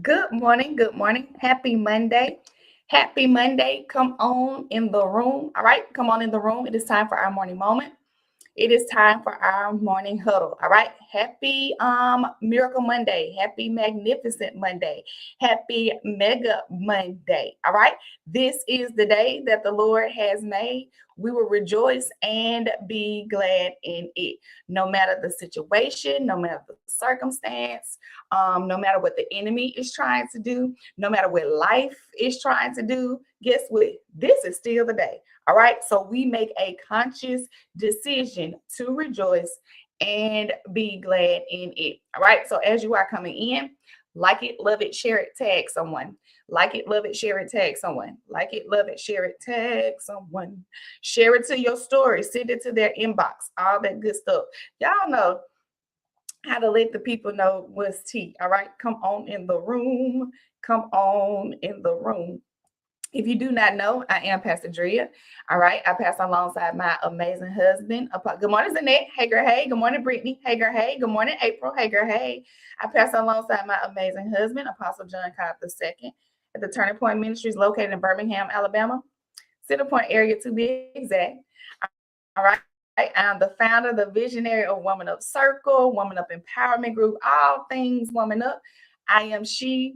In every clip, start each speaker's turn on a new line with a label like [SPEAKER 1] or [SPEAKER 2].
[SPEAKER 1] Good morning. Good morning. Happy Monday. Happy Monday. Come on in the room. All right. Come on in the room. It is time for our morning moment. It is time for our morning huddle. All right. Happy Miracle Monday. Happy Magnificent Monday. Happy Mega Monday. All right. This is the day that the Lord has made. We will rejoice and be glad in it. No matter the situation, no matter the circumstance, no matter what the enemy is trying to do, no matter what life is trying to do, guess what? This is still the day. All right. So we make a conscious decision to rejoice and be glad in it. All right. So as you are coming in, like it, love it, share it, tag someone. Like it, love it, share it, tag someone. Like it, love it, share it, tag someone. Share it to your story, send it to their inbox, all that good stuff. Y'all know how to let the people know what's tea. All right. Come on in the room. Come on in the room. If you do not know, I am Pastor Drea. All right. I pass alongside my amazing husband. Good morning, Zanette. Hey, girl. Hey. Good morning, Brittany. Hey, girl. Hey. Good morning, April. Hey, girl. Hey. I pass alongside my amazing husband, Apostle John Cobb II, at the Turning Point Ministries located in Birmingham, Alabama. Center Point area to be exact. All right. I'm the founder, the visionary of Woman Up Circle, Woman Up Empowerment Group, all things woman up. I am she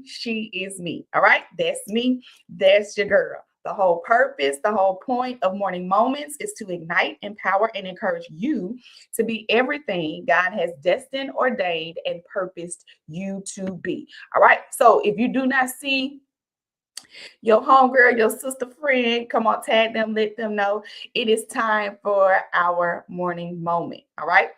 [SPEAKER 1] is me. All right. That's me. That's your girl. The whole purpose, the whole point of morning moments is to ignite, empower, and encourage you to be everything God has destined, ordained, and purposed you to be. All right. So if you do not see your homegirl, your sister friend, come on, tag them, let them know it is time for our morning moment. All right.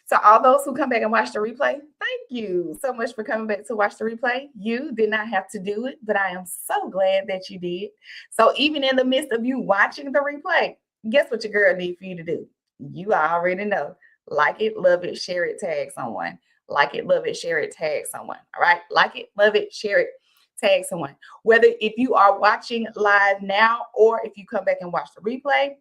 [SPEAKER 1] So all those who come back and watch the replay, thank you so much for coming back to watch the replay. You did not have to do it, but I am so glad that you did. So even in the midst of you watching the replay, guess what your girl need for you to do? You already know. Like it, love it, share it, tag someone. Like it, love it, share it, tag someone. All right. Like it, love it, share it, tag someone. Whether if you are watching live now or if you come back and watch the replay,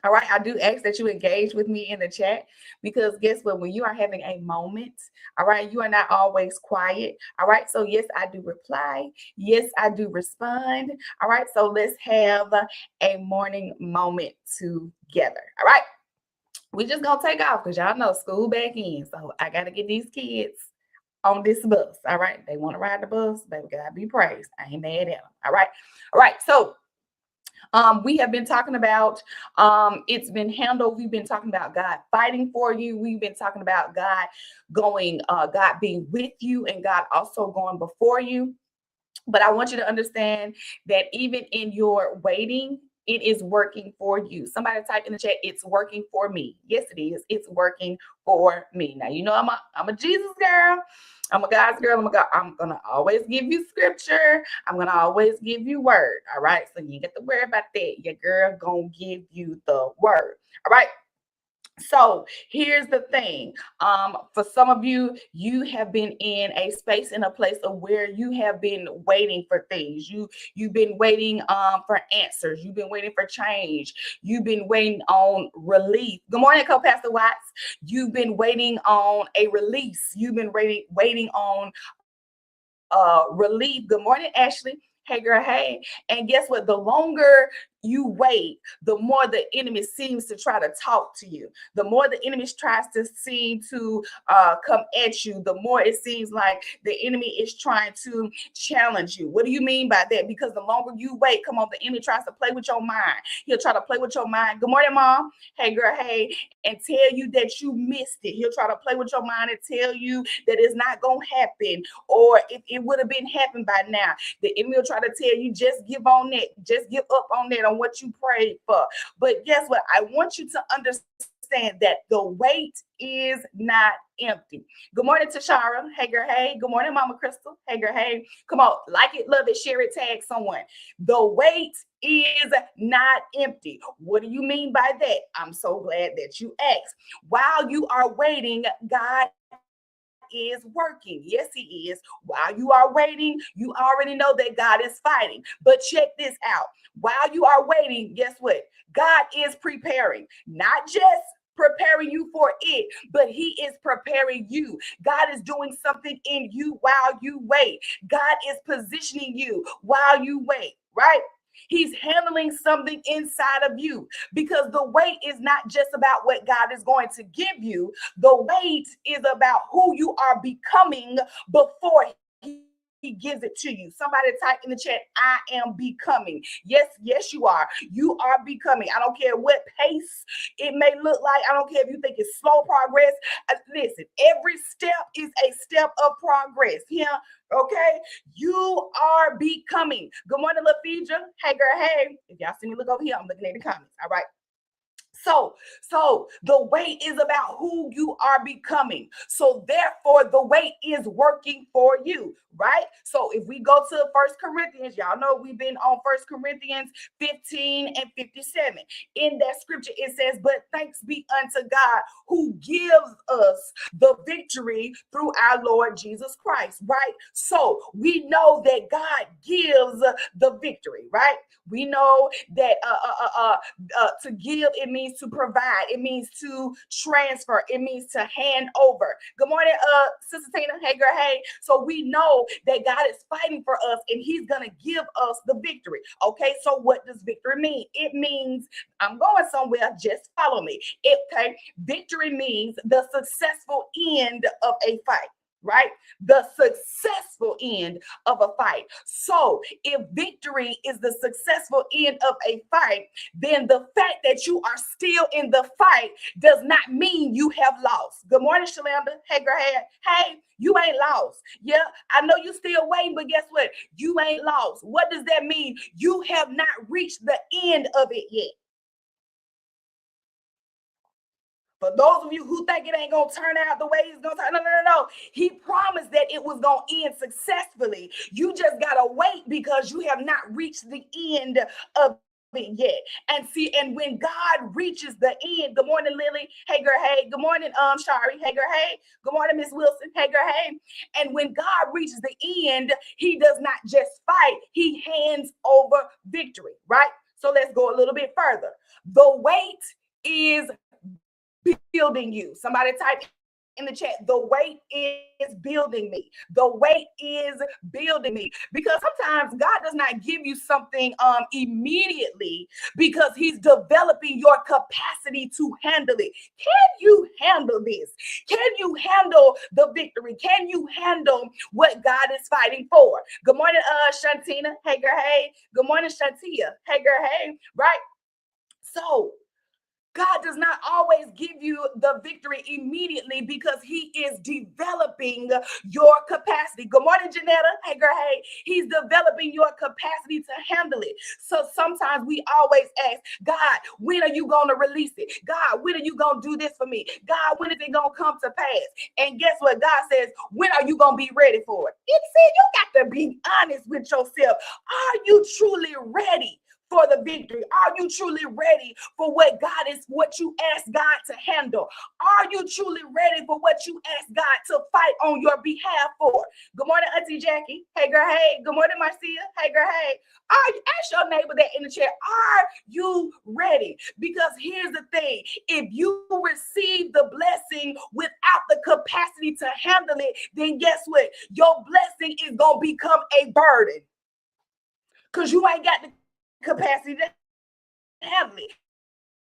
[SPEAKER 1] all right, I do ask that you engage with me in the chat because guess what? When you are having a moment, all right, you are not always quiet. All right, so yes, I do reply. Yes, I do respond. All right, so let's have a morning moment together. All right, we just gonna take off because y'all know school back in. So I got to get these kids on this bus. All right, they want to ride the bus, baby, gotta be praised. I ain't mad at them. All right, so we have been talking about it's been handled. We've been talking about God fighting for you. We've been talking about God being with you and God also going before you. But I want you to understand that even in your waiting, it is working for you. Somebody type in the chat, it's working for me. Yes, it is. It's working for me. Now, you know, I'm a Jesus girl. I'm a God's girl. I'm going to always give you scripture. I'm going to always give you word. All right. So you get to worry about that. Your girl going to give you the word. All right. So here's the thing. For some of you, you have been in a space, in a place of where you have been waiting for things. You've been waiting for answers. You've been waiting for change. You've been waiting on relief. Good morning, Co-Pastor Watts. You've been waiting on a release. You've been waiting on relief. Good morning, Ashley. Hey, girl. Hey. And guess what? The longer you wait, the more the enemy seems to try to talk to you. The more the enemy tries to seem to come at you, the more it seems like the enemy is trying to challenge you. What do you mean by that? Because the longer you wait, come on, the enemy tries to play with your mind. He'll try to play with your mind. Good morning, Mom. Hey, girl. Hey. And tell you that you missed it. He'll try to play with your mind and tell you that it's not going to happen, or if it would have been happened by now. The enemy will try to tell you, just give on that, just give up on that, on what you prayed for. But guess what? I want you to understand that the wait is not empty. Good morning, Tashara. Hey, girl. Hey. Good morning, Mama Crystal. Hey, girl. Hey. Come on. Like it, love it, share it, tag someone. The wait is not empty. What do you mean by that? I'm so glad that you asked. While you are waiting, God is working. Yes, he is. While you are waiting, you already know that God is fighting. But check this out. While you are waiting, guess what? God is preparing, not just preparing you for it, but he is preparing you. God is doing something in you while you wait. God is positioning you while you wait, right? He's handling something inside of you, because the wait is not just about what God is going to give you. The wait is about who you are becoming before he gives it to you. Somebody type in the chat, I am becoming. Yes, you are. You are becoming. I don't care what pace it may look like. I don't care if you think it's slow progress. Listen, every step is a step of progress. Here, okay? You are becoming. Good morning, LaFeedra. Hey, girl, hey. If y'all see me look over here, I'm looking at the comments. All right. So the wait is about who you are becoming. So therefore, the wait is working for you, right? So if we go to First Corinthians, y'all know we've been on First Corinthians 15 and 57. In that scripture, it says, but thanks be unto God who gives us the victory through our Lord Jesus Christ, right? So we know that God gives the victory, right? We know that to give, it means to provide, it means to transfer, it means to hand over. Good morning, Sister Tina. Hey, girl, hey. So we know that God is fighting for us and he's gonna give us the victory. Okay, so what does victory mean? It means I'm going somewhere, just follow me. Okay, victory means the successful end of a fight, right? The successful end of a fight. So if victory is the successful end of a fight, then the fact that you are still in the fight does not mean you have lost. Good morning, Shalanda. Hey, girl, hey, you ain't lost. Yeah, I know you still waiting, but guess what? You ain't lost. What does that mean? You have not reached the end of it yet. For those of you who think it ain't gonna turn out the way it's gonna turn, no. He promised that it was gonna end successfully. You just gotta wait because you have not reached the end of it yet. And see, and when God reaches the end, good morning, Lily. Hey, girl, hey. Good morning, Shari. Hey, girl, hey. Good morning, Miss Wilson. Hey, girl, hey. And when God reaches the end, he does not just fight, he hands over victory, right? So let's go a little bit further. The wait is building you. Somebody type in the chat, the weight is building me. The weight is building me. Because sometimes God does not give you something immediately, because he's developing your capacity to handle it. Can you handle this? Can you handle the victory? Can you handle what God is fighting for? Good morning, Shantina. Hey, girl, hey. Good morning, Shantia. Hey, girl, hey. Right? So God does not always give you the victory immediately, because he is developing your capacity. Good morning, Janetta. Hey, girl, hey. He's developing your capacity to handle it. So sometimes we always ask, God, when are you going to release it? God, when are you going to do this for me? God, when is it going to come to pass? And guess what? God says, when are you going to be ready for it? It said you got to be honest with yourself. Are you truly ready for the victory? Are you truly ready for what you ask God to handle? Are you truly ready for what you ask God to fight on your behalf for? Good morning, Auntie Jackie. Hey, girl, hey. Good morning, Marcia. Hey, girl, hey. Ask your neighbor that in the chat, are you ready? Because here's the thing. If you receive the blessing without the capacity to handle it, then guess what? Your blessing is going to become a burden, because you ain't got the capacity to handle it.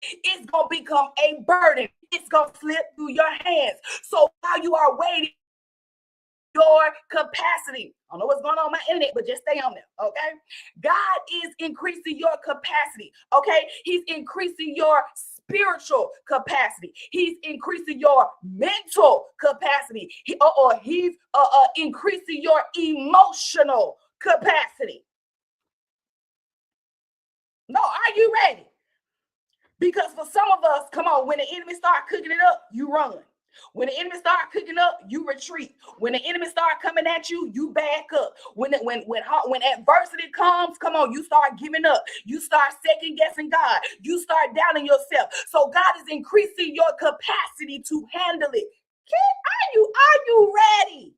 [SPEAKER 1] It's going to become a burden. It's going to slip through your hands. So while you are waiting, your capacity, I don't know what's going on with my internet, but just stay on there, okay? God is increasing your capacity, okay? He's increasing your spiritual capacity. He's increasing your mental capacity. He's increasing your emotional capacity. No, are you ready? Because for some of us, come on, when the enemy start cooking it up, you run. When the enemy start cooking up, you retreat. When the enemy start coming at you, you back up. When adversity comes, come on, you start giving up. You start second guessing God. You start doubting yourself. So God is increasing your capacity to handle it. Are you ready?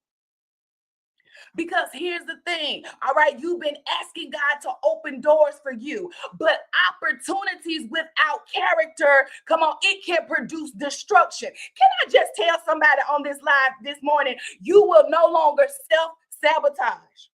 [SPEAKER 1] Because here's the thing, all right, you've been asking God to open doors for you, but opportunities without character, come on, it can produce destruction. Can I just tell somebody on this live this morning, you will no longer self-sabotage.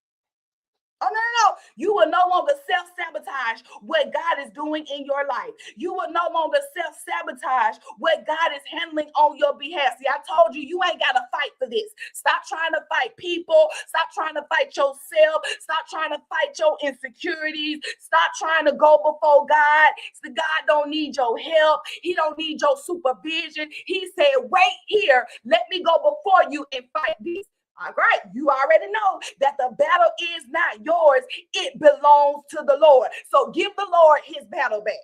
[SPEAKER 1] Oh, no. You will no longer self-sabotage what God is doing in your life. You will no longer self-sabotage what God is handling on your behalf. See, I told you, you ain't got to fight for this. Stop trying to fight people. Stop trying to fight yourself. Stop trying to fight your insecurities. Stop trying to go before God. So God don't need your help. He don't need your supervision. He said, wait here. Let me go before you and fight this. All right, you already know that the battle is not yours. It belongs to the Lord. So give the Lord his battle back.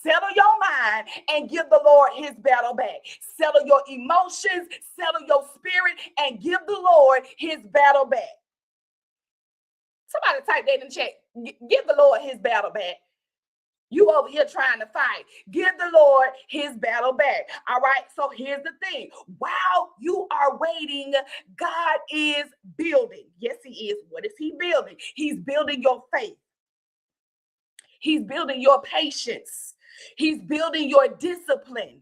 [SPEAKER 1] Settle your mind and give the Lord his battle back. Settle your emotions, settle your spirit, and give the Lord his battle back. Somebody type that in the chat. Give the Lord his battle back. You over here trying to fight. Give the Lord his battle back. All right. So here's the thing. While you are waiting, God is building. Yes, he is. What is he building? He's building your faith. He's building your patience. He's building your discipline.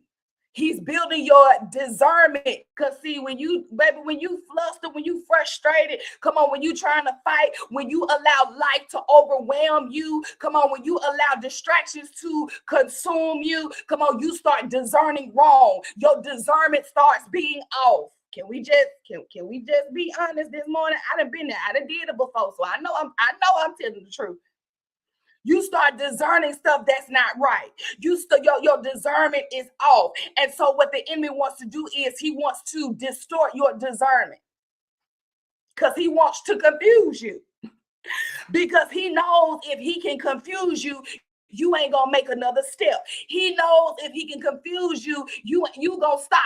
[SPEAKER 1] He's building your discernment. Because see, when you flustered, when you frustrated, come on, when you trying to fight, when you allow life to overwhelm you, come on, when you allow distractions to consume you, come on, you start discerning wrong. Your discernment starts being off. Can we just be honest this morning? I done been there. I done did it before. So I know I'm telling the truth. You start discerning stuff that's not right. Your discernment is off. And so what the enemy wants to do is he wants to distort your discernment. Because he wants to confuse you. Because he knows if he can confuse you, you ain't gonna make another step. He knows if he can confuse you, you gonna stop.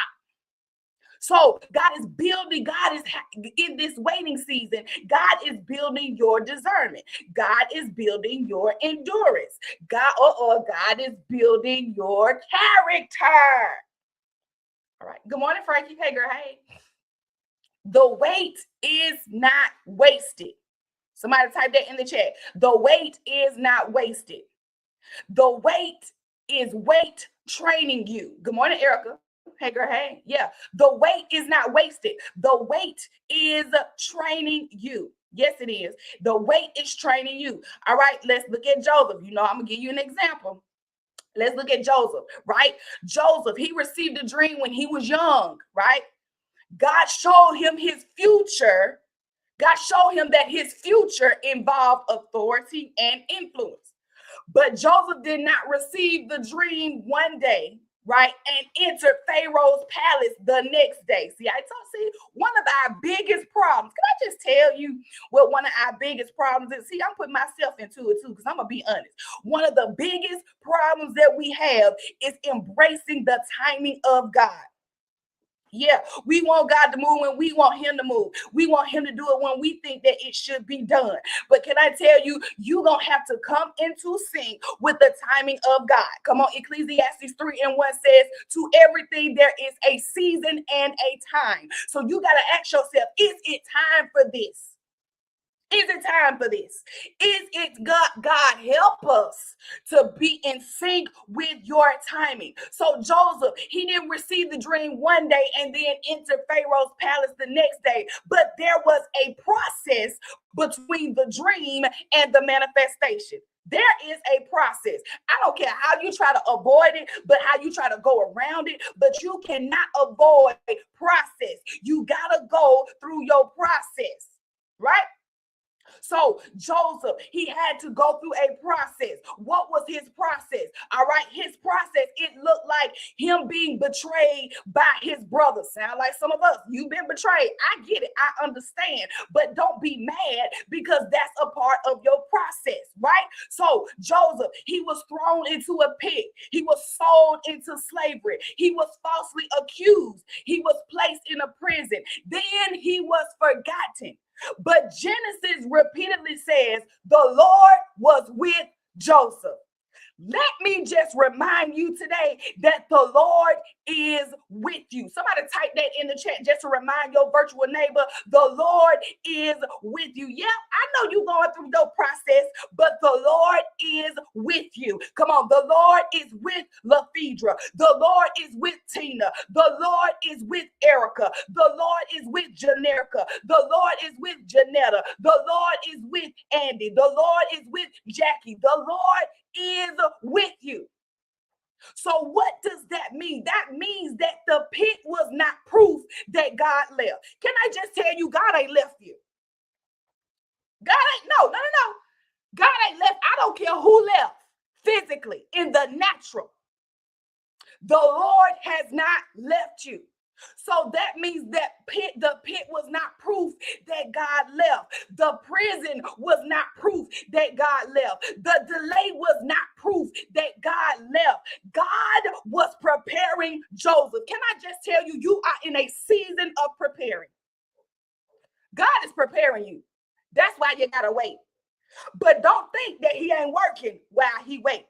[SPEAKER 1] So God is building, God is in this waiting season, God is building your discernment. God is building your endurance. God is building your character. All right. Good morning, Frankie. Hey, girl. Hey. The wait is not wasted. Somebody type that in the chat. The wait is not wasted. The wait is weight training you. Good morning, Erica. Hey, girl, hey. Yeah, the wait is not wasted. The wait is training you. Yes, it is. The wait is training you. All right, let's look at Joseph. You know, I'm going to give you an example. Let's look at Joseph, right? Joseph, he received a dream when he was young, right? God showed him his future. God showed him that his future involved authority and influence. But Joseph did not receive the dream one day, right, and entered Pharaoh's palace the next day. See, one of our biggest problems. Can I just tell you what one of our biggest problems is? See, I'm putting myself into it too, because I'm going to be honest. One of the biggest problems that we have is embracing the timing of God. Yeah, we want God to move when we want him to move. We want him to do it when we think that it should be done. But can I tell you, you're going to have to come into sync with the timing of God. Come on, Ecclesiastes 3:1 says, to everything there is a season and a time. So you got to ask yourself, is it time for this? Is it time for this? Is it God help us to be in sync with your timing? So Joseph, he didn't receive the dream one day and then enter Pharaoh's palace the next day, but there was a process between the dream and the manifestation. There is a process. I don't care how you try to avoid it, but how you try to go around it, but you cannot avoid process. You got to go through your process, right? So Joseph, he had to go through a process. What was his process? All right, his process, it looked like him being betrayed by his brothers. Sound like some of us, you've been betrayed. I get it, I understand, but don't be mad because that's a part of your process, right? So Joseph, he was thrown into a pit. He was sold into slavery. He was falsely accused. He was placed in a prison. Then he was forgotten. But Genesis repeatedly says the Lord was with Joseph. Let me just remind you today that the Lord is with you. Somebody type that in the chat just to remind your virtual neighbor, the Lord is with you. Yeah, I know you're going through your process, but the Lord is with you. Come on, the Lord is with LaPhedra. The Lord is with Tina. The Lord is with Erica. The Lord is with Janerica. The Lord is with Janetta. The Lord is with Andy. The Lord is with Jackie. The Lord is with you. So what does that mean? That means that the pit was not proof that God left. Can I just tell you, God ain't left you. God ain't, no. God ain't left. I don't care who left physically in the natural. The Lord has not left you. So that means that the pit was not proof that God left. The prison was not proof that God left. The delay was not proof that God left. God was preparing Joseph. Can I just tell you, you are in a season of preparing. God is preparing you. That's why you gotta wait. But don't think that he ain't working while he waits.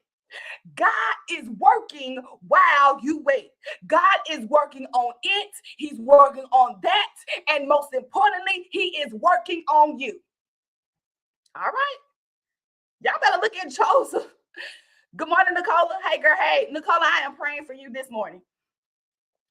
[SPEAKER 1] God is working while you wait. God is working on it. He's working on that. And most importantly, he is working on you. All right. Y'all better look at Joseph. Good morning, Nicola. Hey, girl. Hey, Nicola, I am praying for you this morning.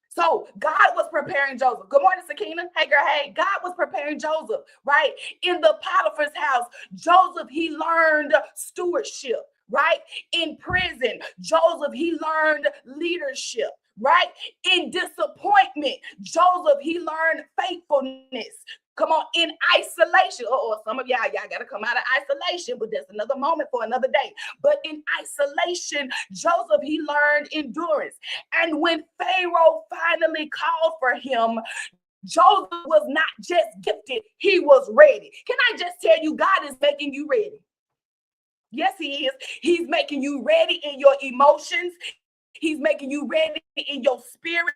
[SPEAKER 1] So God was preparing Joseph. Good morning, Sakina. Hey, girl. Hey, God was preparing Joseph, right? In the Potiphar's house, Joseph, he learned stewardship. Right? In prison, Joseph, he learned leadership, right? In disappointment, Joseph, he learned faithfulness. Come on, in isolation. Some of y'all got to come out of isolation, but that's another moment for another day. But in isolation, Joseph, he learned endurance. And when Pharaoh finally called for him, Joseph was not just gifted, he was ready. Can I just tell you, God is making you ready. Yes, he is. He's making you ready in your emotions. He's making you ready in your spirit.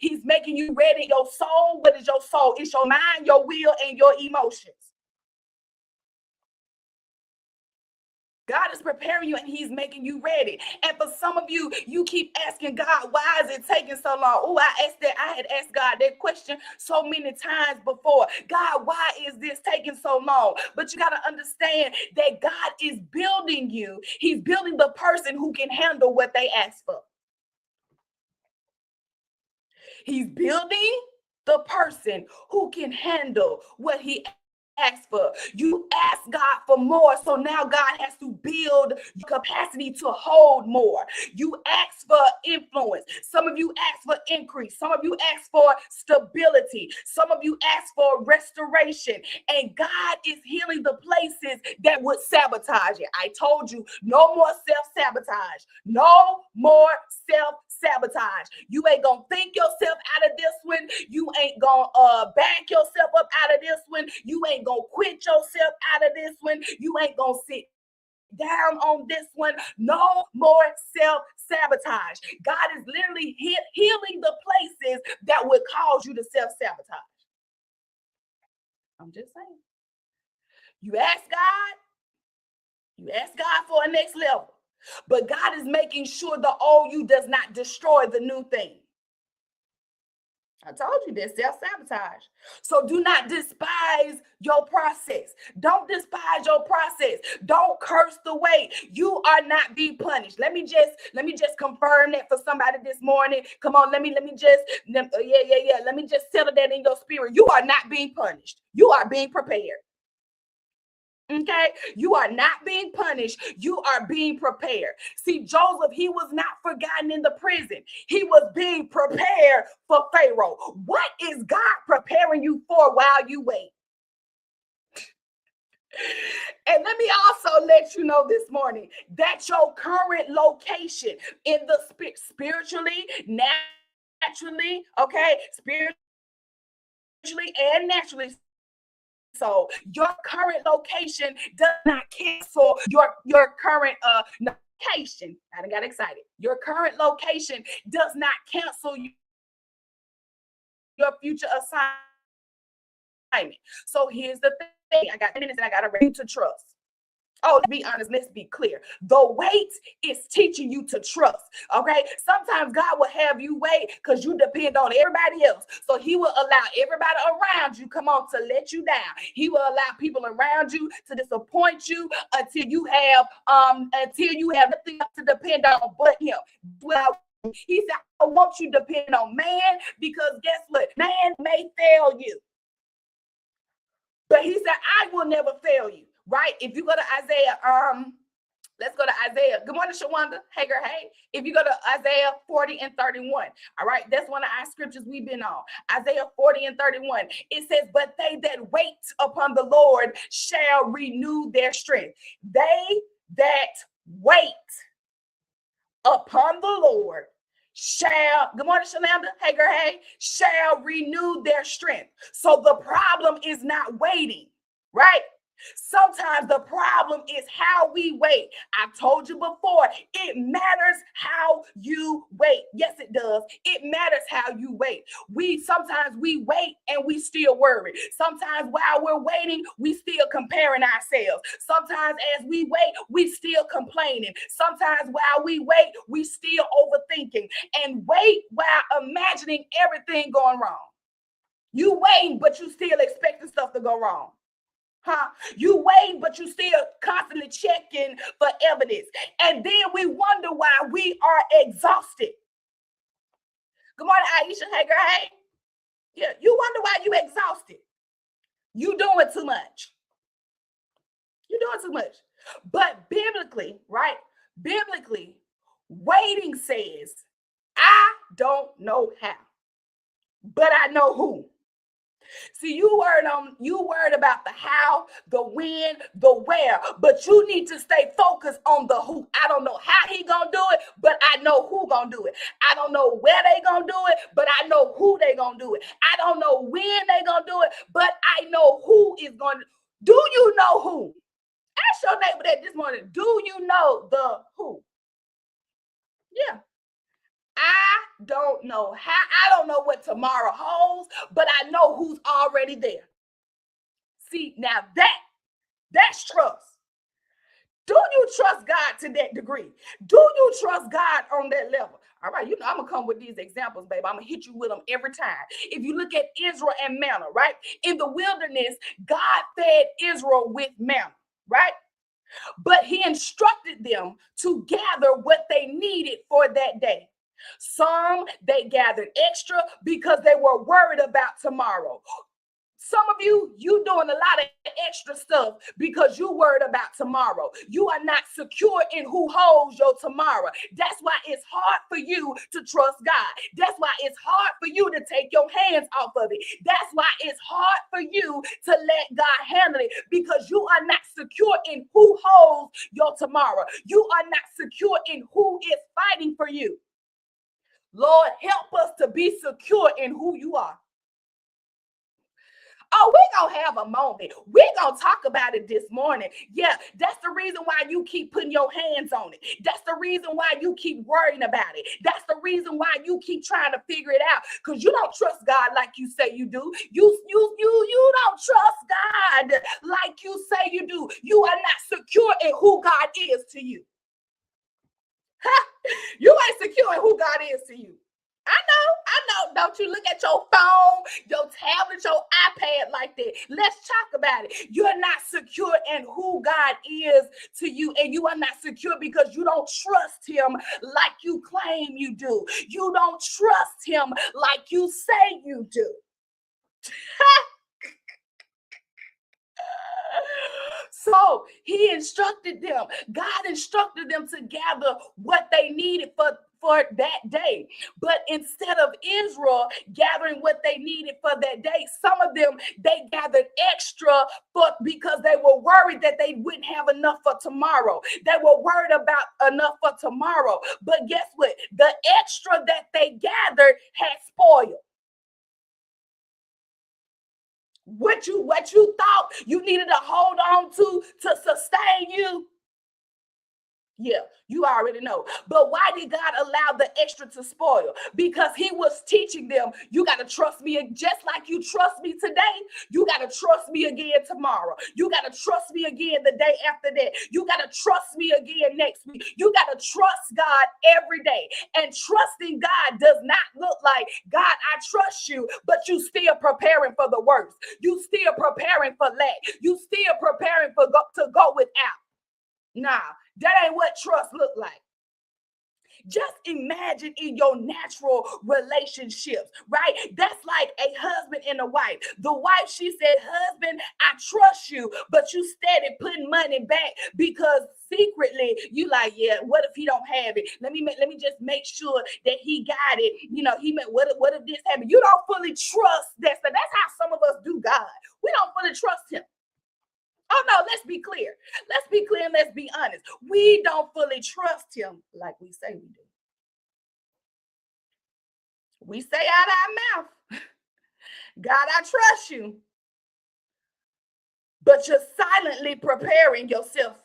[SPEAKER 1] He's making you ready in your soul. What is your soul? It's your mind, your will, and your emotions. God is preparing you and he's making you ready. And for some of you, you keep asking God, why is it taking so long? Oh, I had asked God that question so many times before. God, why is this taking so long? But you got to understand that God is building you. He's building the person who can handle what they ask for. He's building the person who can handle what he ask for. You ask God for more, so now God has to build your capacity to hold more. You ask for influence. Some of you ask for increase. Some of you ask for stability. Some of you ask for restoration. And God is healing the places that would sabotage it. I told you, no more self-sabotage. No more self-sabotage. You ain't gonna think yourself out of this one. You ain't gonna back yourself up out of this one. You ain't gonna quit yourself out of this one. You ain't gonna sit down on this one. No more self-sabotage. God is literally healing the places that would cause you to self-sabotage. I'm just saying. You ask God for a next level, but God is making sure the old you does not destroy the new thing. I told you that's self-sabotage. So do not despise your process. Don't despise your process. Don't curse the way. You are not being punished. Let me just confirm that for somebody this morning. Come on, let me just Let me just settle that in your spirit. You are not being punished. You are being prepared. Okay, you are not being punished. You are being prepared. See, Joseph, he was not forgotten in the prison. He was being prepared for Pharaoh. What is God preparing you for while you wait? And let me also let you know this morning that your current location in the spiritually, naturally, okay, spiritually and naturally. So your current location does not cancel your current location. I done got excited. Your current location does not cancel your future assignment. So here's the thing. I got minutes and I got to ready to trust. Oh, let's be honest, let's be clear. The wait is teaching you to trust. Okay. Sometimes God will have you wait because you depend on everybody else. So he will allow everybody around you, come on, to let you down. He will allow people around you to disappoint you until you have nothing else to depend on but him. Well, he said, I want you to depend on man because guess what? Man may fail you. But he said, I will never fail you. Right? If you go to Isaiah, let's go to Isaiah. Good morning, Shawanda. Hey, girl, hey. If you go to Isaiah 40 and 31, all right, that's one of our scriptures we've been on. Isaiah 40 and 31. It says, but they that wait upon the Lord shall renew their strength. They that wait upon the Lord shall, good morning, Shalanda. Hey, girl, hey, shall renew their strength. So the problem is not waiting, right? Sometimes the problem is how we wait. I've told you before, it matters how you wait. Yes, it does. It matters how you wait. Sometimes we wait and we still worry. Sometimes while we're waiting, we still comparing ourselves. Sometimes as we wait, we still complaining. Sometimes while we wait, we still overthinking and wait while imagining everything going wrong. You waiting, but you still expecting stuff to go wrong. You wait, but you still constantly checking for evidence. And then we wonder why we are exhausted. Good morning, Aisha. Hey, girl, hey. Yeah, you wonder why you exhausted. You doing too much. You're doing too much. But biblically, right? Biblically, waiting says, I don't know how, but I know who. See, you worried about the how, the when, the where, but you need to stay focused on the who. I don't know how he gonna do it, but I know who gonna do it. I don't know where they gonna do it, but I know who they gonna do it. I don't know when they gonna do it, but I know who is gonna. Do you know who? Ask your neighbor that this morning. Do you know the who? Yeah. I don't know how. I don't know what tomorrow holds, but I know who's already there. See, now that's trust. Do you trust God to that degree? Do you trust God on that level? All right, you know, I'm going to come with these examples, baby. I'm going to hit you with them every time. If you look at Israel and manna, right? In the wilderness, God fed Israel with manna, right? But he instructed them to gather what they needed for that day. Some they gathered extra because they were worried about tomorrow. Some of you doing a lot of extra stuff because you worried about tomorrow. You are not secure in who holds your tomorrow. That's why it's hard for you to trust God. That's why it's hard for you to take your hands off of it. That's why it's hard for you to let God handle it because you are not secure in who holds your tomorrow. You are not secure in who is fighting for you. Lord, help us to be secure in who you are. Oh, we're going to have a moment. We're going to talk about it this morning. Yeah, that's the reason why you keep putting your hands on it. That's the reason why you keep worrying about it. That's the reason why you keep trying to figure it out because you don't trust God like you say you do. You don't trust God like you say you do. You are not secure in who God is to you. You ain't secure in who God is to you. I know. Don't you look at your phone, your tablet, your iPad like that. Let's talk about it. You're not secure in who God is to you, and you are not secure because you don't trust him like you claim you do. You don't trust him like you say you do. So he instructed them. God instructed them to gather what they needed for that day. But instead of Israel gathering what they needed for that day, some of them, they gathered extra because they were worried that they wouldn't have enough for tomorrow. They were worried about enough for tomorrow. But guess what? The extra that they gathered had spoiled. What you thought you needed to hold on to sustain you Yeah, you already know. But why did God allow the extra to spoil? Because he was teaching them, you got to trust me just like you trust me today. You got to trust me again tomorrow. You got to trust me again the day after that. You got to trust me again next week. You got to trust God every day. And trusting God does not look like, God, I trust you, but you still preparing for the worst. You still preparing for lack. You still preparing for to go without. Nah, that ain't what trust look like. Just imagine in your natural relationships, right? That's like a husband and a wife. The wife, she said, husband, I trust you, but you steady putting money back because secretly you like, yeah, what if he don't have it? Let me just make sure that he got it. You know, what if this happened? You don't fully trust that. So that's how some of us do God. We don't fully trust him. Oh no, let's be clear. Let's be clear and let's be honest. We don't fully trust him like we say we do. We say out our mouth, God, I trust you. But you're silently preparing yourself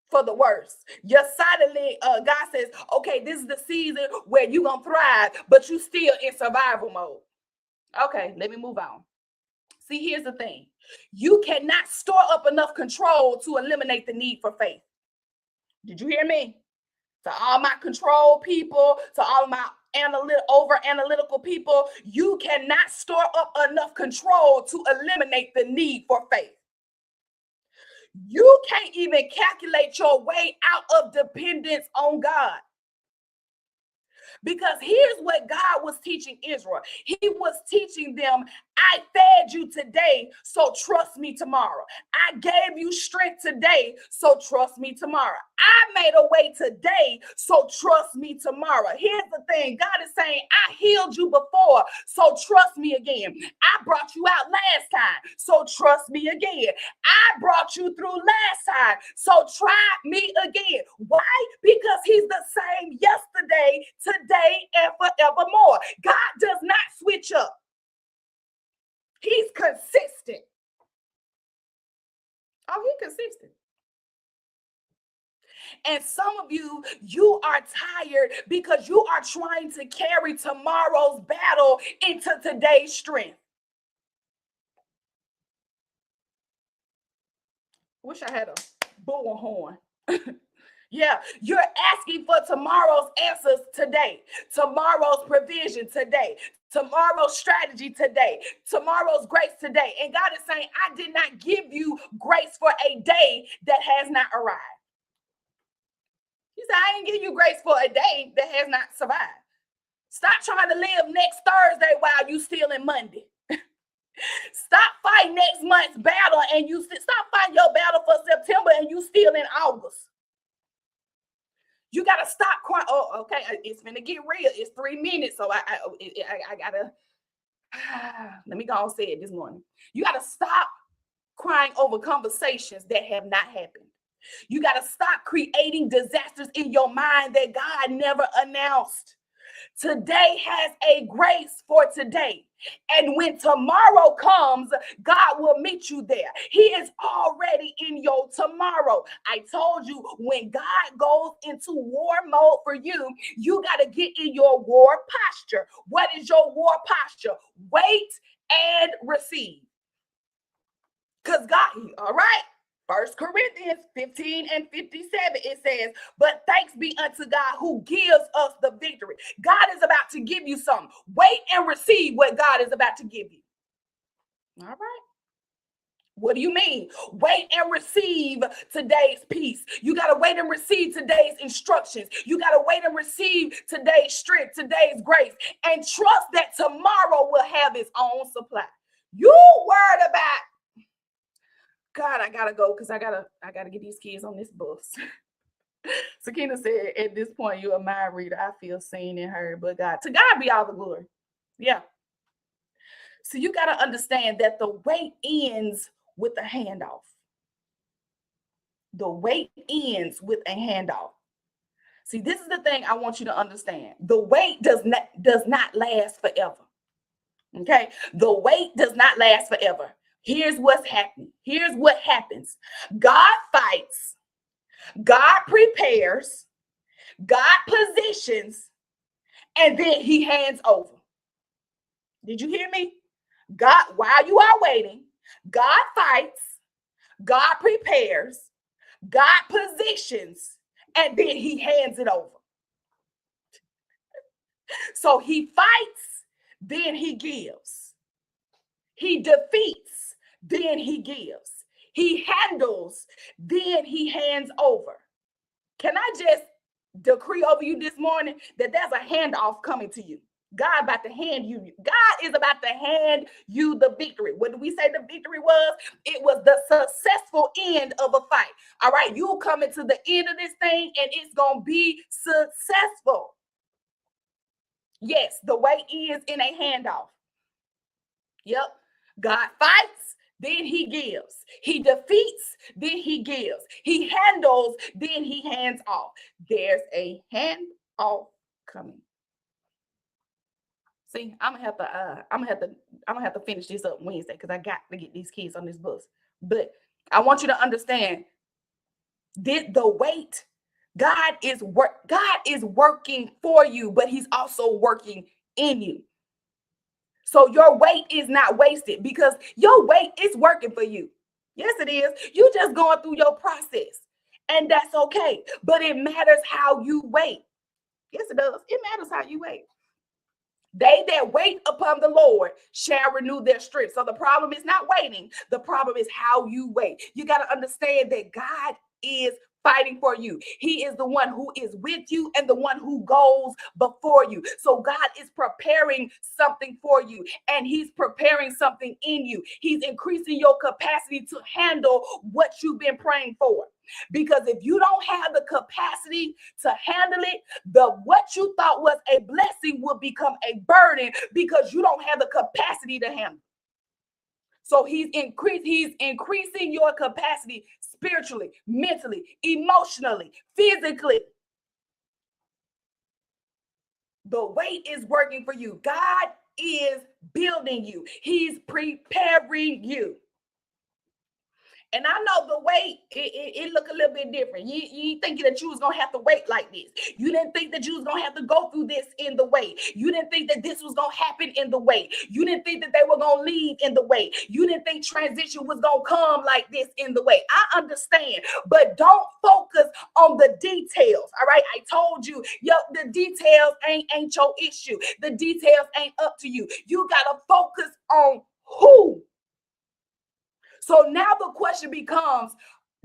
[SPEAKER 1] for the worst. You're silently, God says, okay, this is the season where you're going to thrive, but you still in survival mode. Okay, let me move on. See, here's the thing. You cannot store up enough control to eliminate the need for faith. Did you hear me? To all my control people, to all my over analytical people, you cannot store up enough control to eliminate the need for faith. You can't even calculate your way out of dependence on God. Because here's what God was teaching Israel. He was teaching them, I fed you today, so trust me tomorrow. I gave you strength today, so trust me tomorrow. I made a way today, so trust me tomorrow. Here's the thing. God is saying, I healed you before, so trust me again. I brought you out last time, so trust me again. I brought you through last time, so try me again. Why? Because he's the same yesterday, today, and forevermore. God does not switch up. He's consistent. Oh, he's consistent. And some of you, you are tired because you are trying to carry tomorrow's battle into today's strength. Wish I had a bullhorn. Yeah, you're asking for tomorrow's answers today, tomorrow's provision today, tomorrow's strategy today, tomorrow's grace today. And God is saying, I did not give you grace for a day that has not arrived. He said, I ain't give you grace for a day that has not survived. Stop trying to live next Thursday while you still in Monday. Stop fighting next month's battle and you stop fighting your battle for September and you still in August. You got to stop crying. Oh, okay. It's going to get real. It's 3 minutes. So I got to, let me go and say it this morning. You got to stop crying over conversations that have not happened. You got to stop creating disasters in your mind that God never announced. Today has a grace for today. And when tomorrow comes, God will meet you there. He is already in your tomorrow. I told you, when God goes into war mode for you, you got to get in your war posture. What is your war posture? Wait and receive. Because God, all right. 1 Corinthians 15 and 57, it says, but thanks be unto God who gives us the victory. God is about to give you something. Wait and receive what God is about to give you. All right. What do you mean? Wait and receive today's peace. You got to wait and receive today's instructions. You got to wait and receive today's strength, today's grace, and trust that tomorrow will have its own supply. You worried about, God, I gotta go because I gotta get these kids on this bus. Sakina said, at this point, you're a mind reader. I feel seen and heard, but God, to God be all the glory. Yeah. So you gotta understand that the wait ends with a handoff. The wait ends with a handoff. See, this is the thing I want you to understand. The wait does not last forever. Okay, the wait does not last forever. Here's what's happening. Here's what happens. God fights, God prepares, God positions, and then he hands over. Did you hear me? God, while you are waiting, God fights, God prepares, God positions, and then he hands it over. So he fights, then he gives. He defeats, then he gives. He handles, then he hands over. Can I just decree over you this morning that there's a handoff coming to you? God about to hand you. God is about to hand you the victory. What did we say the victory was? It was the successful end of a fight. All right, you'll come into the end of this thing and it's going to be successful. Yes, the way is in a handoff. Yep. God fights, then he gives. He defeats, then he gives. He handles, then he hands off. There's a handoff coming. See, I'm gonna have to finish this up Wednesday because I got to get these kids on this bus. But I want you to understand the wait. God is working for you, but he's also working in you. So your wait is not wasted because your wait is working for you. Yes, it is. You just going through your process, and that's okay. But it matters how you wait. Yes, it does. It matters how you wait. They that wait upon the Lord shall renew their strength. So the problem is not waiting. The problem is how you wait. You got to understand that God is fighting for you. He is the one who is with you and the one who goes before you. So God is preparing something for you and he's preparing something in you. He's increasing your capacity to handle what you've been praying for. Because if you don't have the capacity to handle it, what you thought was a blessing will become a burden because you don't have the capacity to handle it. So he's increasing your capacity spiritually, mentally, emotionally, physically. The wait is working for you. God is building you. He's preparing you. And I know the wait, it look a little bit different. You thinking that you was going to have to wait like this. You didn't think that you was going to have to go through this in the wait. You didn't think that this was going to happen in the wait. You didn't think that they were going to leave in the wait. You didn't think transition was going to come like this in the wait. I understand, but don't focus on the details, all right? I told you, the details ain't your issue. The details ain't up to you. You got to focus on who. So now the question becomes,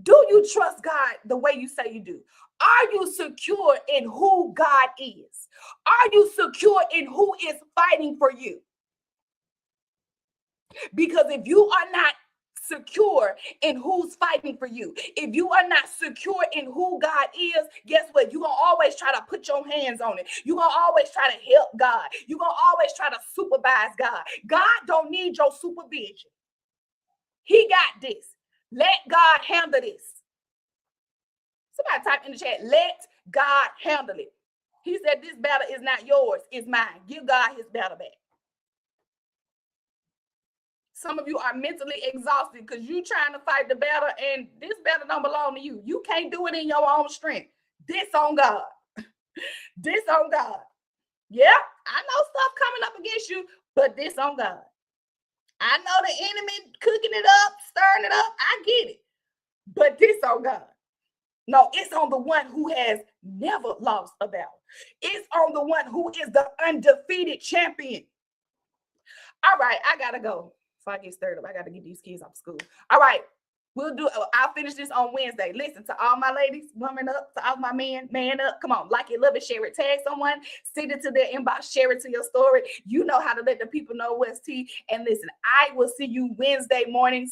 [SPEAKER 1] do you trust God the way you say you do? Are you secure in who God is? Are you secure in who is fighting for you? Because if you are not secure in who's fighting for you, if you are not secure in who God is, guess what? You're going to always try to put your hands on it. You're going to always try to help God. You're going to always try to supervise God. God don't need your supervision. He got this. Let God handle this. Somebody type in the chat, let God handle it. He said, this battle is not yours, it's mine. Give God his battle back. Some of you are mentally exhausted because you're trying to fight the battle and this battle don't belong to you. You can't do it in your own strength. This on God. This on God. Yeah, I know stuff coming up against you, but this on God. I know the enemy cooking it up, stirring it up. I get it. But this on God. No, it's on the one who has never lost a battle. It's on the one who is the undefeated champion. All right, I got to go. Before I get stirred up, I got to get these kids off school. All right, I'll finish this on Wednesday. Listen, to all my ladies, woman up, to all my men, man up. Come on, like it, love it, share it, tag someone, send it to their inbox, share it to your story. You know how to let the people know what's tea. And listen, I will see you Wednesday morning.